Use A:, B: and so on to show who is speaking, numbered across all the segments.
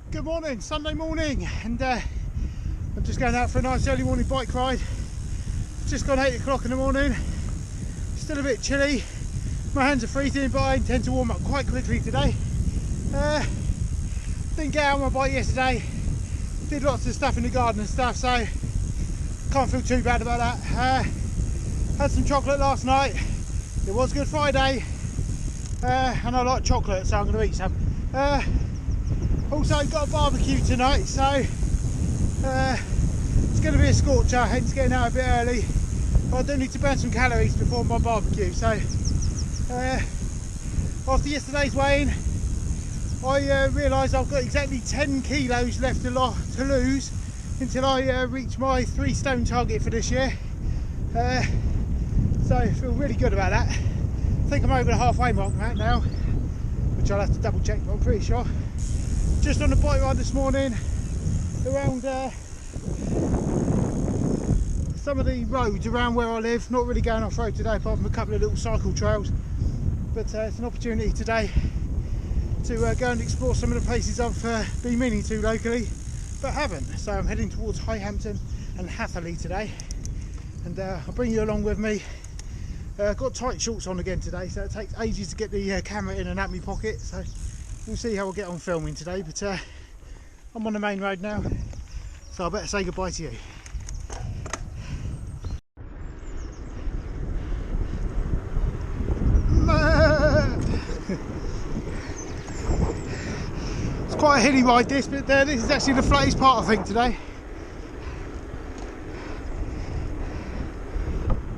A: Good morning, Sunday morning, and I'm just going out for a nice early morning bike ride. It's just gone 8 o'clock in the morning, still a bit chilly, my hands are freezing, but I intend to warm up quite quickly today. Didn't get out on my bike yesterday, did lots of stuff in the garden and stuff, so can't feel too bad about that. Had some chocolate last night, it was Good Friday, and I like chocolate, so I'm going to eat some. Also got a barbecue tonight, so it's going to be a scorcher, hence getting out a bit early, but I do need to burn some calories before my barbecue. So after yesterday's weighing, I realised I've got exactly 10 kilos left to lose until I reach my 3 stone target for this year, so I feel really good about that. I think I'm over the halfway mark now, which I'll have to double check, but I'm pretty sure. Just on a bike ride this morning around some of the roads around where I live. Not really going off road today apart from a couple of little cycle trails, but it's an opportunity today to go and explore some of the places I've been meaning to locally but haven't. So I'm heading towards Highhampton and Hatherley today, and I'll bring you along with me. Got tight shorts on again today, so it takes ages to get the camera in and out my pocket, so we'll see how I get on filming today. But I'm on the main road now, so I better say goodbye to you. It's quite a hilly ride this, but this is actually the flattest part I think today.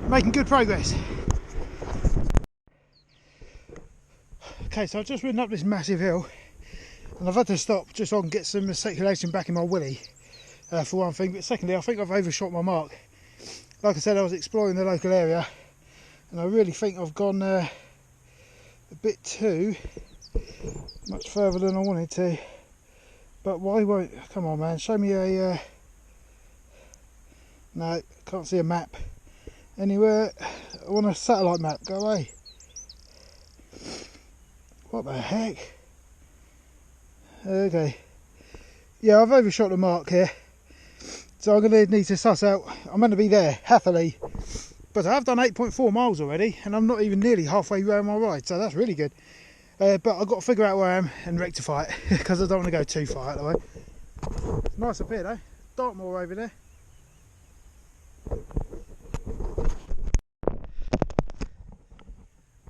A: Making good progress. Okay, so I've just ridden up this massive hill and I've had to stop just so I can get some circulation back in my willy, for one thing, but secondly I think I've overshot my mark. Like I said, I was exploring the local area and I really think I've gone a bit too much further than I wanted to, but why won't, come on man, show me a, no, can't see a map anywhere. I want a satellite map, go away. What the heck? Okay. Yeah, I've overshot the mark here. So I'm going to need to suss out. I'm going to be there, Hatherley. But I've done 8.4 miles already and I'm not even nearly halfway around my ride. So that's really good. But I've got to figure out where I am and rectify it because I don't want to go too far out of the way. It's nice up here though. Dartmoor over there.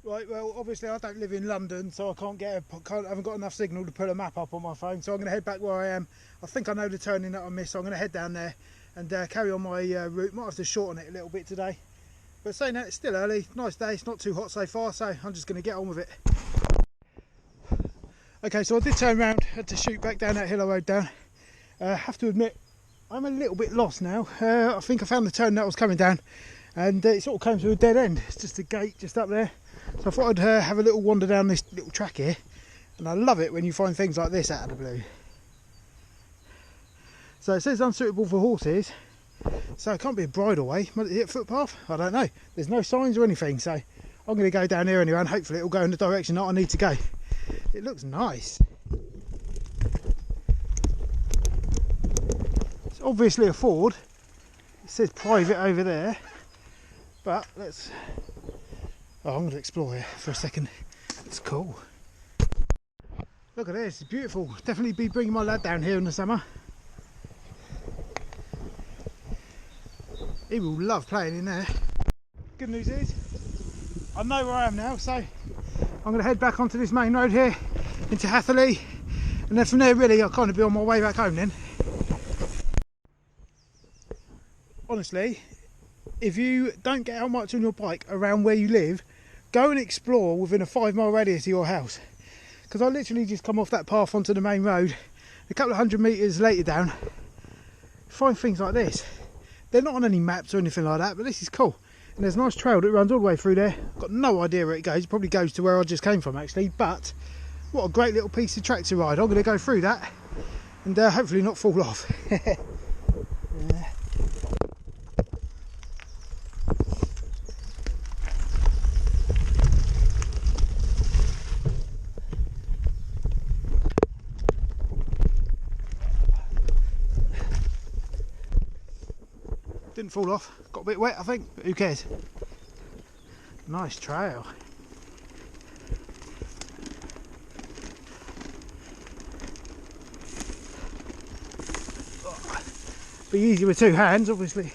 A: Right, well, obviously I don't live in London, so I haven't got enough signal to put a map up on my phone, so I'm going to head back where I am. I think I know the turning that I missed, so I'm going to head down there and carry on my route. Might have to shorten it a little bit today, but saying that, it's still early, nice day, it's not too hot so far, so I'm just going to get on with it. Okay, so I did turn around, had to shoot back down that hill I rode down. Have to admit, I'm a little bit lost now. I think I found the turn that I was coming down, and it sort of came to a dead end. It's just a gate just up there. So I thought I'd have a little wander down this little track here, and I love it when you find things like this out of the blue. So it says unsuitable for horses, so it can't be a bridleway. Might it hit a footpath? I don't know. There's no signs or anything, so I'm going to go down here anyway, and hopefully it'll go in the direction that I need to go. It looks nice. It's obviously a ford. It says private over there, but let's... Oh, I'm going to explore here for a second. It's cool. Look at this, it's beautiful. Definitely be bringing my lad down here in the summer. He will love playing in there. Good news is, I know where I am now, so I'm going to head back onto this main road here into Hatherley, and then from there really I'll kind of be on my way back home then. Honestly, if you don't get out much on your bike around where you live, go and explore within a 5-mile radius of your house, because I literally just come off that path onto the main road, a couple of 100 metres later down, find things like this. They're not on any maps or anything like that, but this is cool. And there's a nice trail that runs all the way through there. I've got no idea where it goes. It probably goes to where I just came from actually, but what a great little piece of track to ride. I'm going to go through that and hopefully not fall off. didn't fall off. Got a bit wet I think, but who cares. Nice trail. Be easy with two hands obviously.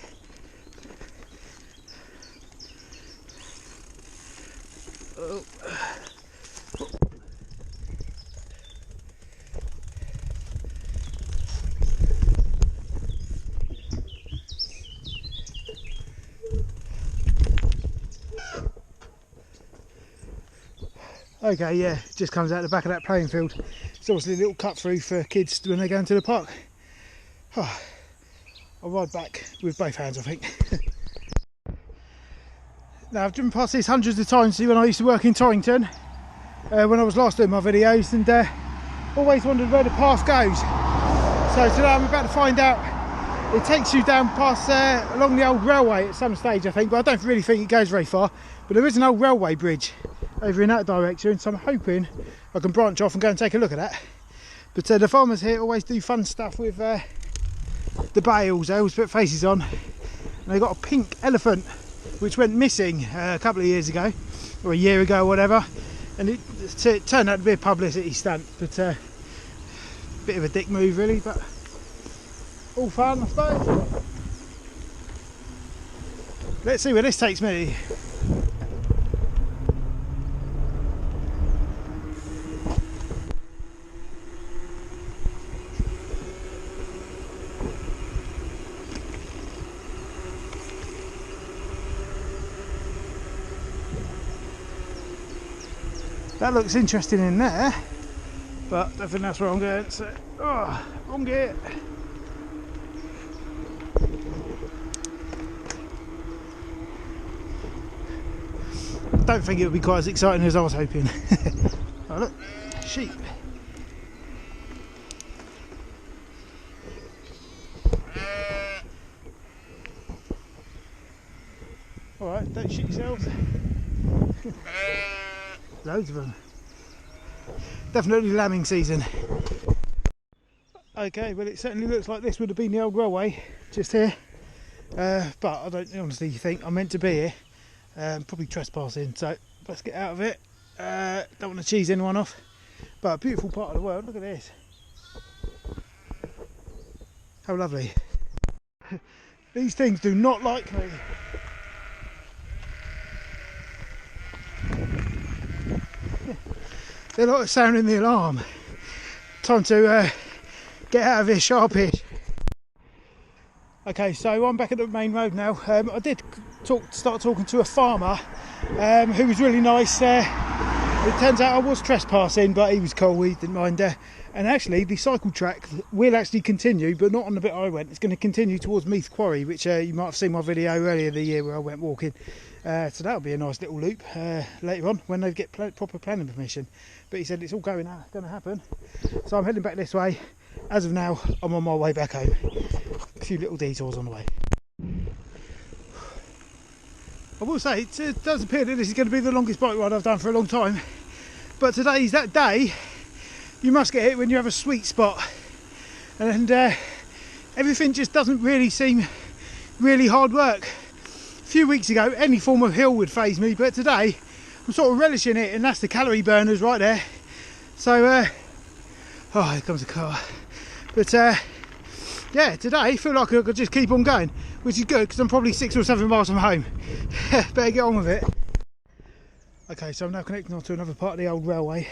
A: Oh. Okay, yeah, just comes out the back of that playing field. It's obviously a little cut through for kids when they go into the park. Oh, I'll ride back with both hands I think. Now I've driven past this hundreds of times when I used to work in Torrington, when I was last doing my videos, and always wondered where the path goes. So today I'm about to find out. It takes you down past along the old railway at some stage I think, but I don't really think it goes very far. But there is an old railway bridge over in that direction, so I'm hoping I can branch off and go and take a look at that. But the farmers here always do fun stuff with the bales. They always put faces on, and they got a pink elephant which went missing a couple of years ago, or a year ago or whatever, and it turned out to be a publicity stunt, but bit of a dick move really, but all fun I suppose. Let's see where this takes me. That looks interesting in there, but I think that's where I'm going. So, oh, wrong gear. I don't think it would be quite as exciting as I was hoping. Oh look, sheep. Alright, don't shoot yourselves. Loads of them. Definitely lambing season. Okay, well it certainly looks like this would have been the old railway just here, but I don't honestly think I'm meant to be here. Probably trespassing, so let's get out of it. Don't want to cheese anyone off, but a beautiful part of the world. Look at this, how lovely. These things do not like me. They're like sounding the alarm. Time to get out of here sharpish. Okay, so I'm back at the main road now. I did start talking to a farmer who was really nice. It turns out I was trespassing, but he was cool, he didn't mind. And actually the cycle track will actually continue, but not on the bit I went. It's going to continue towards Meath Quarry, which you might have seen my video earlier the year where I went walking. So that'll be a nice little loop later on when they get proper planning permission. But he said it's all going to happen. So I'm heading back this way. As of now, I'm on my way back home. A few little detours on the way. I will say, it does appear that this is going to be the longest bike ride I've done for a long time. But today's that day. You must get it when you have a sweet spot. And everything just doesn't really seem really hard work. A few weeks ago, any form of hill would faze me, but today I'm sort of relishing it, and that's the calorie burners right there. So, oh, here comes a car. But yeah, today I feel like I could just keep on going, which is good because I'm probably 6 or 7 miles from home. Better get on with it. Okay, so I'm now connecting onto another part of the old railway.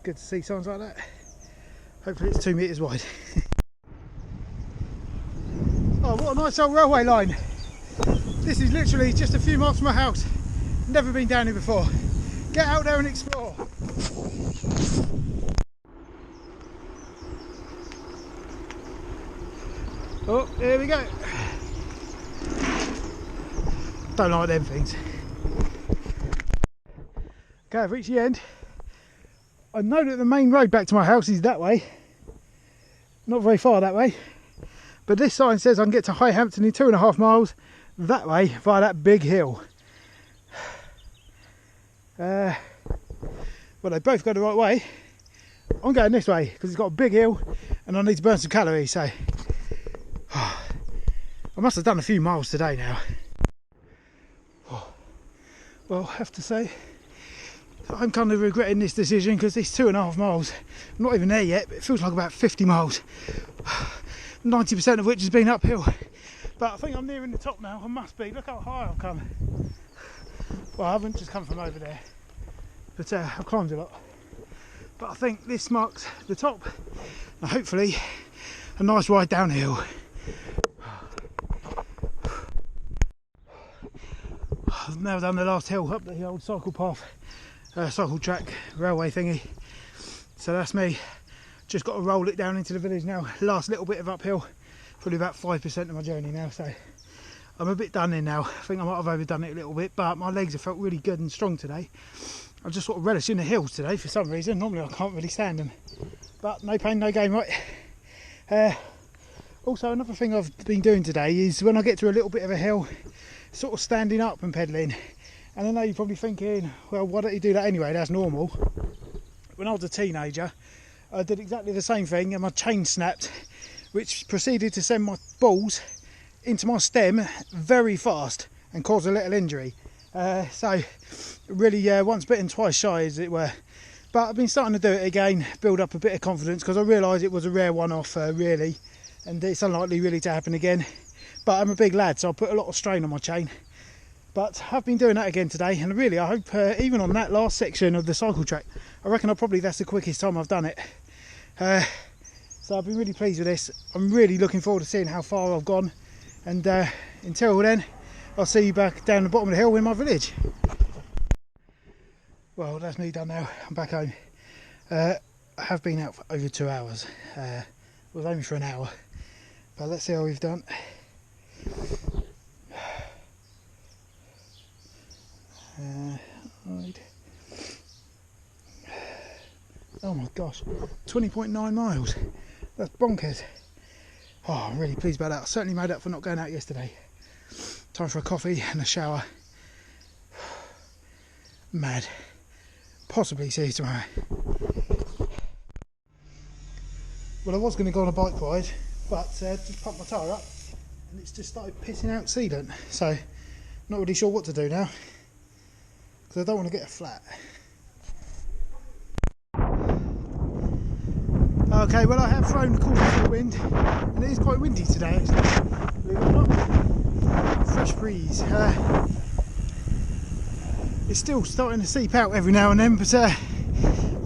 A: Good to see signs like that. Hopefully it's 2 metres wide. Oh, what a nice old railway line. This is literally just a few miles from my house. Never been down here before. Get out there and explore. Oh, here we go. Don't like them things. Okay, I've reached the end. I know that the main road back to my house is that way. Not very far that way. But this sign says I can get to High Hampton in 2.5 miles that way via that big hill. Well, they both go the right way. I'm going this way because it's got a big hill and I need to burn some calories, so I must have done a few miles today now. Well, I have to say, I'm kind of regretting this decision because it's 2.5 miles. I'm not even there yet, but it feels like about 50 miles. 90% of which has been uphill. But I think I'm nearing the top now. I must be. Look how high I've come. Well, I haven't just come from over there, but I've climbed a lot. But I think this marks the top. And hopefully, a nice ride downhill. I've now done the last hill up the old cycle path, cycle track, railway thingy. So that's me. Just got to roll it down into the village now. Last little bit of uphill, probably about 5% of my journey now. So I'm a bit done in now. I think I might have overdone it a little bit, but my legs have felt really good and strong today. I'm just sort of relishing the hills today for some reason. Normally I can't really stand them, but no pain, no gain, right? Also, another thing I've been doing today is when I get to a little bit of a hill, sort of standing up and pedalling. And I know you're probably thinking, well, why don't you do that anyway? That's normal. When I was a teenager, I did exactly the same thing and my chain snapped, which proceeded to send my balls into my stem very fast and cause a little injury. So really once bitten twice shy, as it were. But I've been starting to do it again, build up a bit of confidence, because I realised it was a rare one-off really, and it's unlikely really to happen again. But I'm a big lad, so I put a lot of strain on my chain. But I've been doing that again today, and really I hope even on that last section of the cycle track, I reckon that's the quickest time I've done it. So I've been really pleased with this. I'm really looking forward to seeing how far I've gone, and until then I'll see you back down the bottom of the hill in my village. Well, that's me done now. I'm back home. I have been out for over 2 hours. It was only for an hour, but let's see how we've done. Right. Oh my gosh, 20.9 miles. That's bonkers. Oh, I'm really pleased about that. I certainly made up for not going out yesterday. Time for a coffee and a shower. Mad. Possibly see you tomorrow. Well, I was going to go on a bike ride, but just pumped my tyre up and it's just started pissing out sealant. So, not really sure what to do now, because I don't want to get a flat. Okay, well I have thrown the caution to the wind, and it is quite windy today actually, believe it or not. Fresh breeze. It's still starting to seep out every now and then, but I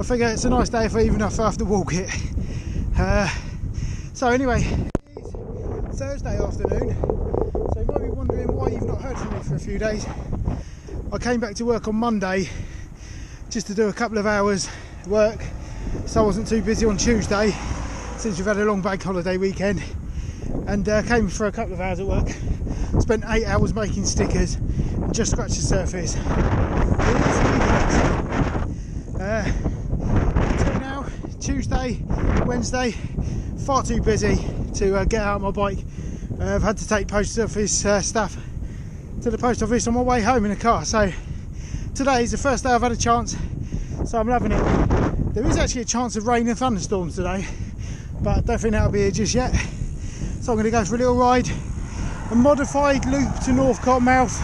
A: figure it's a nice day if even if I have to walk it. So anyway, it is Thursday afternoon, so you might be wondering why you've not heard from me for a few days. I came back to work on Monday just to do a couple of hours work, so I wasn't too busy on Tuesday since we've had a long bank holiday weekend, and came for a couple of hours at work. Spent 8 hours making stickers and just scratched the surface. Until now, Tuesday, Wednesday, far too busy to get out on my bike. I've had to take post office stuff to the post office on my way home in a car, so today is the first day I've had a chance, so I'm loving it. There is actually a chance of rain and thunderstorms today, but I don't think that'll be here just yet. So I'm going to go for a little ride, a modified loop to North Cottonmouth.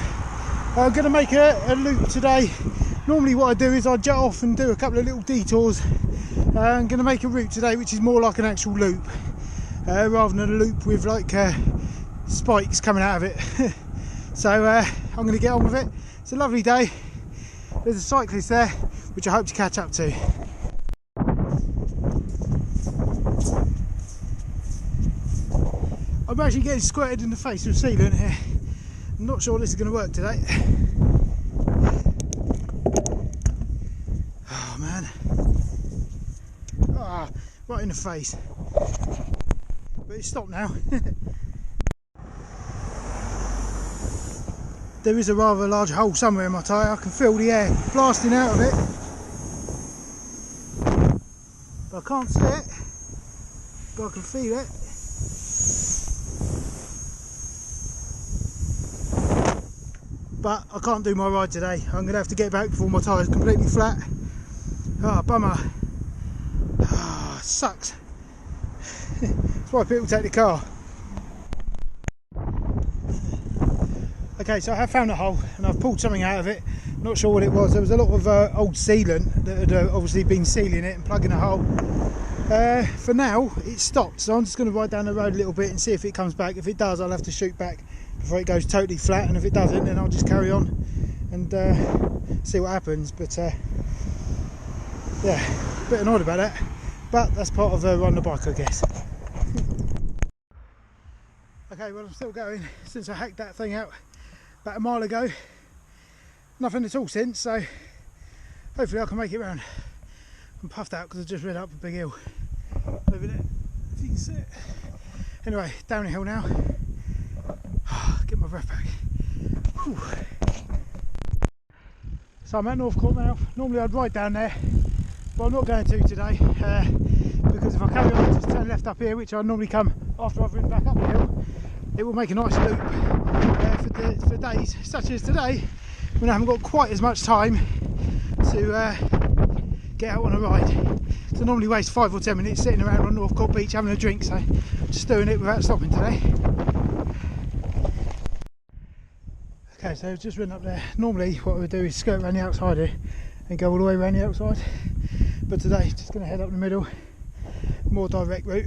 A: I'm going to make a loop today. Normally what I do is I jut off and do a couple of little detours. I'm going to make a route today which is more like an actual loop, rather than a loop with like spikes coming out of it. So I'm going to get on with it. It's a lovely day. There's a cyclist there which I hope to catch up to. I'm actually getting squirted in the face with sealant here. I'm not sure this is going to work today. Oh man. Ah, right in the face. But it's stopped now. There is a rather large hole somewhere in my tyre. I can feel the air blasting out of it, but I can't see it, but I can feel it. But I can't do my ride today. I'm going to have to get back before my tyre is completely flat. Ah, bummer. Ah, sucks. That's why people take the car. Okay, so I have found a hole and I've pulled something out of it. Not sure what it was. There was a lot of old sealant that had obviously been sealing it and plugging a hole. For now, it's stopped, so I'm just going to ride down the road a little bit and see if it comes back. If it does, I'll have to shoot back before it goes totally flat, and if it doesn't, then I'll just carry on and see what happens. But yeah, a bit annoyed about that, but that's part of riding the bike, I guess. Okay, well, I'm still going since I hacked that thing out about a mile ago. Nothing at all since, so hopefully I can make it round. I'm puffed out because I just ran up a big hill over there, if you can see it. Anyway, down the hill now. Get my breath back. Whew. So I'm at Northcote now. Normally I'd ride down there, but I'm not going to today because if I carry on just turn left up here, which I normally come after I've ridden back up the hill, it will make a nice loop for days such as today when I haven't got quite as much time to get out on a ride. So I normally waste 5 or 10 minutes sitting around on Northcote Beach having a drink, so I'm just doing it without stopping today. Okay, so I've just ridden up there. Normally what I would do is skirt around the outside here and go all the way around the outside, but today just going to head up the middle, more direct route.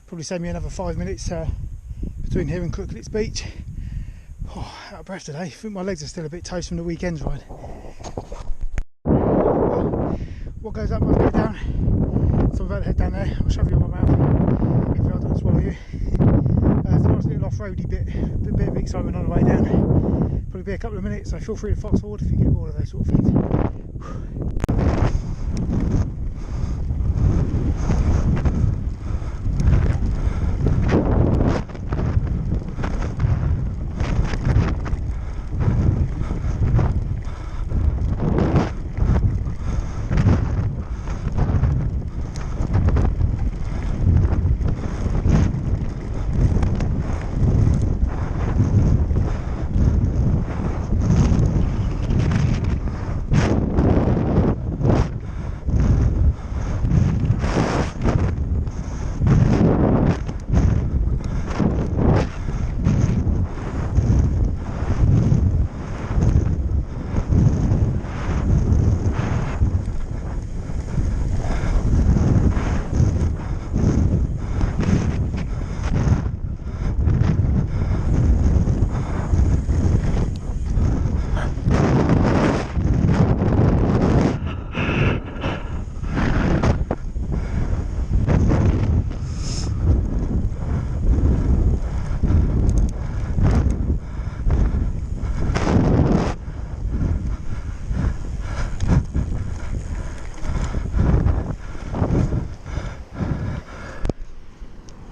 A: Probably save me another 5 minutes between here and Crooklets Beach. Oh, out of breath today. I think my legs are still a bit toast from the weekend's ride. What goes up must go down, so I'm about to head down there. I'll shove you on my mouth if I don't swallow you. There's a nice little off-roady bit of excitement on the way down. Probably be a couple of minutes, so feel free to fox forward if you get bored of those sort of things.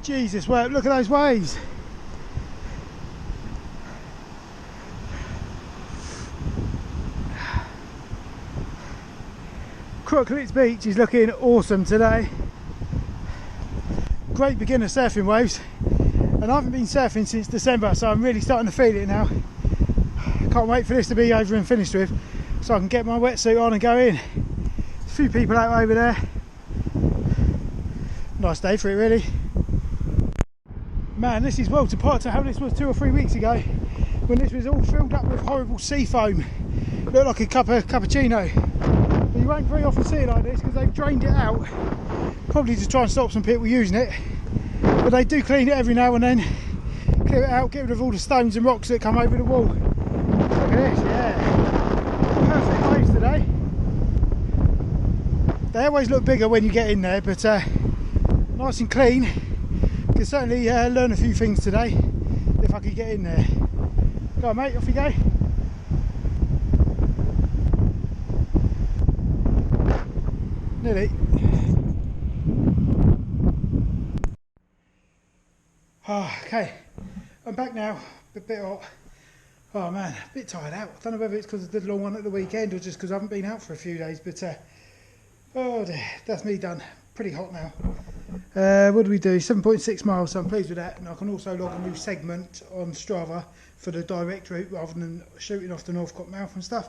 A: Jesus, well, look at those waves. Crooklets Beach is looking awesome today. Great beginner surfing waves, and I haven't been surfing since December, so I'm really starting to feel it now. Can't wait for this to be over and finished with, so I can get my wetsuit on and go in. There's a few people out over there. Nice day for it, really. Man, this is worlds apart to how this was 2 or 3 weeks ago, when this was all filled up with horrible sea foam. Looked like a cappuccino. But you won't very often see it like this because they've drained it out, probably to try and stop some people using it. But they do clean it every now and then, clear it out, get rid of all the stones and rocks that come over the wall. Look at this, yeah. Perfect waves today. They always look bigger when you get in there, but nice and clean. Can certainly learn a few things today if I could get in there. Go on, mate, off you go. Nearly. Oh, okay, I'm back now. A bit hot. Oh man, a bit tired out. I don't know whether it's because I did a long one at the weekend or just because I haven't been out for a few days, but oh dear, that's me done. Pretty hot now. What do we do? 7.6 miles, so I'm pleased with that. And I can also log a new segment on Strava for the direct route rather than shooting off the Northcote mouth and stuff.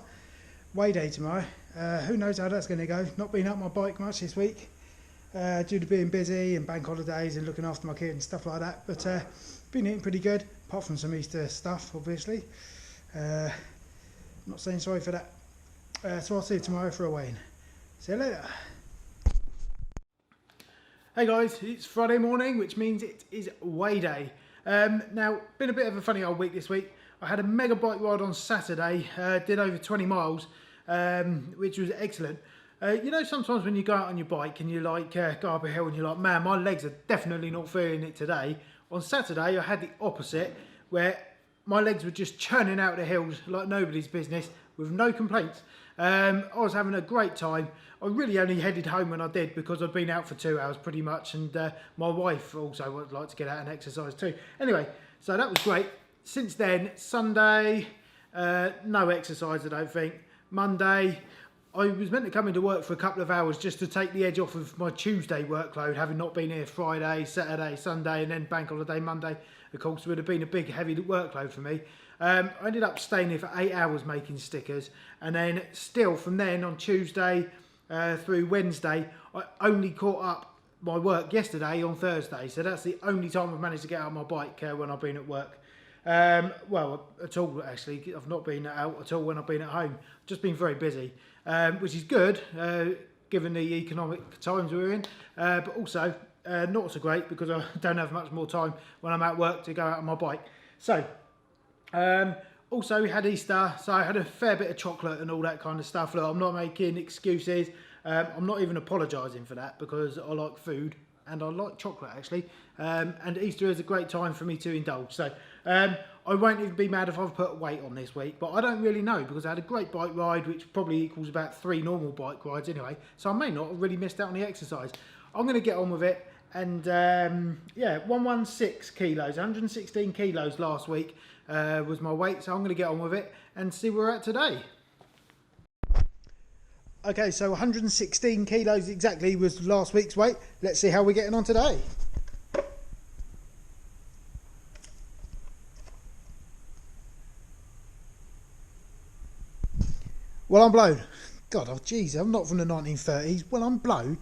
A: Way day tomorrow. Who knows how that's going to go. Not been up my bike much this week due to being busy and bank holidays and looking after my kids and stuff like that. But Been eating pretty good, apart from some Easter stuff, obviously. Not saying sorry for that. So I'll see you tomorrow for a weigh-in. See you later. Hey guys, it's Friday morning, which means it is weigh day. Now, been a bit of a funny old week this week. I had a mega bike ride on Saturday, did over 20 miles, which was excellent. You know, sometimes when you go out on your bike and you like go up a hill and you're like, man, my legs are definitely not feeling it today. On Saturday, I had the opposite, where my legs were just churning out the hills like nobody's business with no complaints. I was having a great time. I really only headed home when I did because I'd been out for 2 hours pretty much, and my wife also would like to get out and exercise too. Anyway, so that was great. Since then, Sunday, no exercise I don't think. Monday, I was meant to come into work for a couple of hours just to take the edge off of my Tuesday workload, having not been here Friday, Saturday, Sunday, and then bank holiday Monday. Of course, would have been a big heavy workload for me. I ended up staying here for 8 hours making stickers, and then still from then on Tuesday through Wednesday, I only caught up my work yesterday on Thursday. So that's the only time I've managed to get out on my bike when I've been at work. Well, at all actually. I've not been out at all when I've been at home. Just been very busy, which is good given the economic times we're in, but also not so great because I don't have much more time when I'm at work to go out on my bike. So also we had Easter, so I had a fair bit of chocolate and all that kind of stuff. Look, I'm not making excuses. I'm not even apologising for that because I like food and I like chocolate actually. And Easter is a great time for me to indulge. So I won't even be mad if I've put weight on this week, but I don't really know because I had a great bike ride, which probably equals about 3 normal bike rides anyway. So I may not have really missed out on the exercise. I'm going to get on with it. And yeah, 116 kilos, 116 kilos last week was my weight. So I'm going to get on with it and see where we're at today. Okay, so 116 kilos exactly was last week's weight. Let's see how we're getting on today. Well, I'm blown. God, oh geez, I'm not from the 1930s. Well, I'm blown.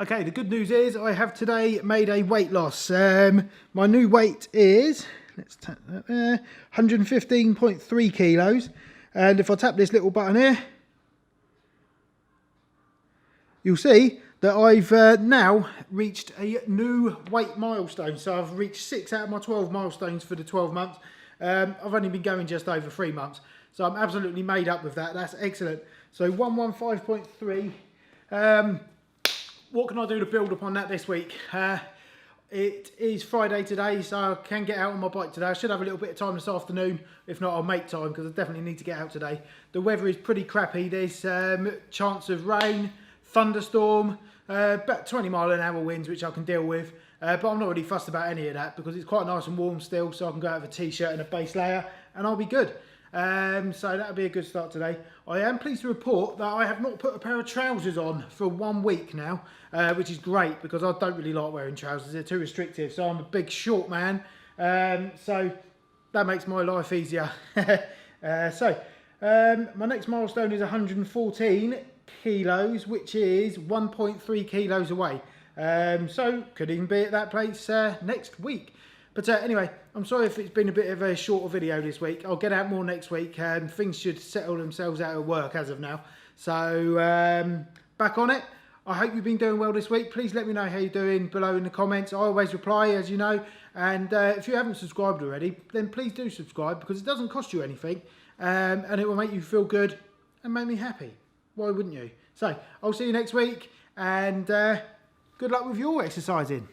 A: Okay, the good news is I have today made a weight loss. My new weight is, let's tap that there, 115.3 kilos. And if I tap this little button here, you'll see that I've now reached a new weight milestone. So I've reached 6 out of my 12 milestones for the 12 months. I've only been going just over 3 months. So I'm absolutely made up with that. That's excellent. So 115.3. What can I do to build upon that this week? It is Friday today, so I can get out on my bike today. I should have a little bit of time this afternoon. If not, I'll make time because I definitely need to get out today. The weather is pretty crappy. There's chance of rain, thunderstorm, about 20-mile-an-hour winds, which I can deal with. But I'm not really fussed about any of that because it's quite nice and warm still, so I can go out with a t-shirt and a base layer and I'll be good. So that'll be a good start today. I am pleased to report that I have not put a pair of trousers on for 1 week now, which is great because I don't really like wearing trousers. They're too restrictive. So I'm a big short man, so that makes my life easier. My next milestone is 114 kilos, which is 1.3 kilos away. So could even be at that place next week. But anyway, I'm sorry if it's been a bit of a shorter video this week. I'll get out more next week. Things should settle themselves out of work as of now. So back on it. I hope you've been doing well this week. Please let me know how you're doing below in the comments. I always reply, as you know. And if you haven't subscribed already, then please do subscribe because it doesn't cost you anything. And it will make you feel good and make me happy. Why wouldn't you? So I'll see you next week. And good luck with your exercising.